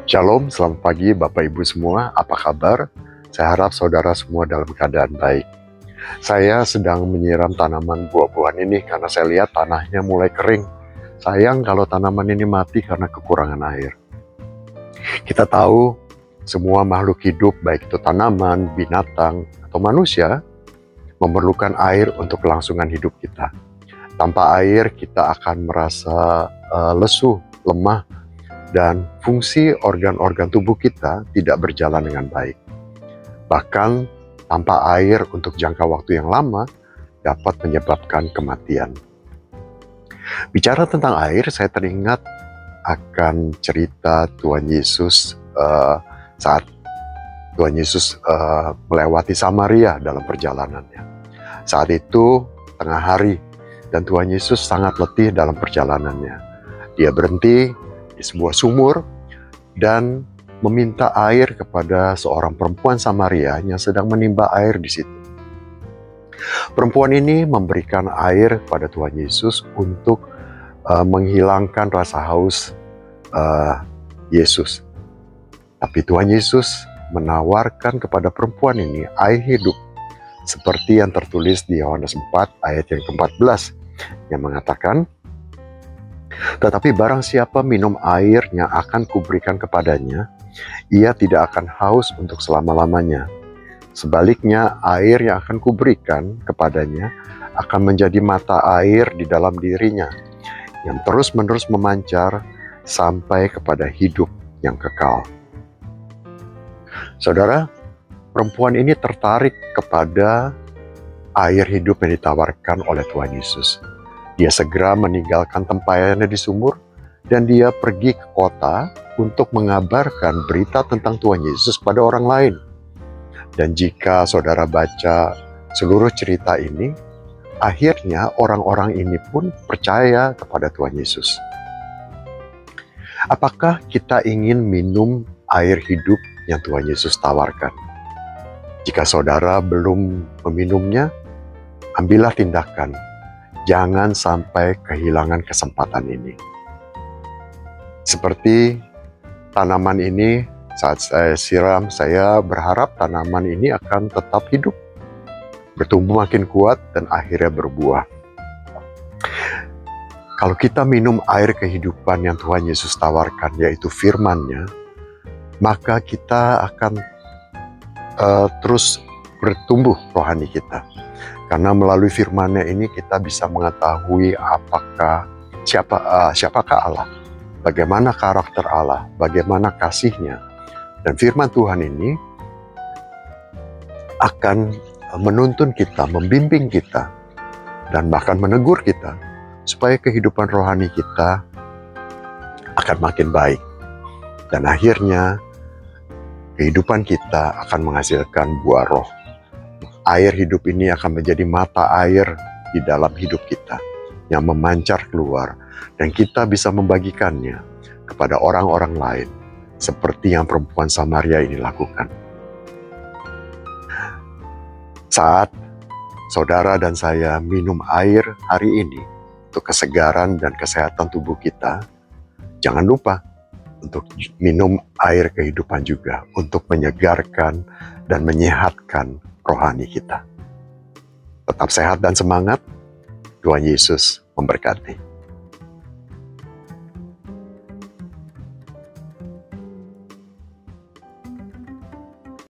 Shalom, selamat pagi Bapak Ibu semua, apa kabar? Saya harap saudara semua dalam keadaan baik. Saya sedang menyiram tanaman buah-buahan ini karena saya lihat tanahnya mulai kering. Sayang kalau tanaman ini mati karena kekurangan air. Kita tahu semua makhluk hidup, baik itu tanaman, binatang, atau manusia, memerlukan air untuk kelangsungan hidup kita. Tanpa air kita akan merasa lesu, lemah, dan fungsi organ-organ tubuh kita tidak berjalan dengan baik. Bahkan tanpa air untuk jangka waktu yang lama dapat menyebabkan kematian. Bicara tentang air, saya teringat akan cerita Tuhan Yesus saat Tuhan Yesus melewati Samaria dalam perjalanannya. Saat itu tengah hari dan Tuhan Yesus sangat letih dalam perjalanannya. Dia berhenti di sebuah sumur dan meminta air kepada seorang perempuan Samaria yang sedang menimba air di situ. Perempuan ini memberikan air kepada Tuhan Yesus untuk menghilangkan rasa haus Yesus. Tapi Tuhan Yesus menawarkan kepada perempuan ini air hidup seperti yang tertulis di Yohanes 4 ayat yang ke-14 yang mengatakan, "Tetapi barang siapa minum air yang akan kuberikan kepadanya, ia tidak akan haus untuk selama-lamanya. Sebaliknya, air yang akan kuberikan kepadanya akan menjadi mata air di dalam dirinya, yang terus-menerus memancar sampai kepada hidup yang kekal." Saudara, perempuan ini tertarik kepada air hidup yang ditawarkan oleh Tuhan Yesus. Dia segera meninggalkan tempayannya di sumur dan dia pergi ke kota untuk mengabarkan berita tentang Tuhan Yesus pada orang lain. Dan jika saudara baca seluruh cerita ini, akhirnya orang-orang ini pun percaya kepada Tuhan Yesus. Apakah kita ingin minum air hidup yang Tuhan Yesus tawarkan? Jika saudara belum meminumnya, ambillah tindakan. Jangan sampai kehilangan kesempatan ini. Seperti tanaman ini, saat saya siram, saya berharap tanaman ini akan tetap hidup, bertumbuh makin kuat, dan akhirnya berbuah. Kalau kita minum air kehidupan yang Tuhan Yesus tawarkan, yaitu firman-Nya, maka kita akan terus bertumbuh rohani kita. Karena melalui firman-Nya ini kita bisa mengetahui siapakah Allah, bagaimana karakter Allah, bagaimana kasih-Nya. Dan firman Tuhan ini akan menuntun kita, membimbing kita, dan bahkan menegur kita, supaya kehidupan rohani kita akan makin baik. Dan akhirnya kehidupan kita akan menghasilkan buah roh. Air hidup ini akan menjadi mata air di dalam hidup kita yang memancar keluar, dan kita bisa membagikannya kepada orang-orang lain seperti yang perempuan Samaria ini lakukan. Saat saudara dan saya minum air hari ini untuk kesegaran dan kesehatan tubuh kita, jangan lupa untuk minum air kehidupan juga untuk menyegarkan dan menyehatkan rohani kita. Tetap sehat dan semangat. Tuhan Yesus memberkati.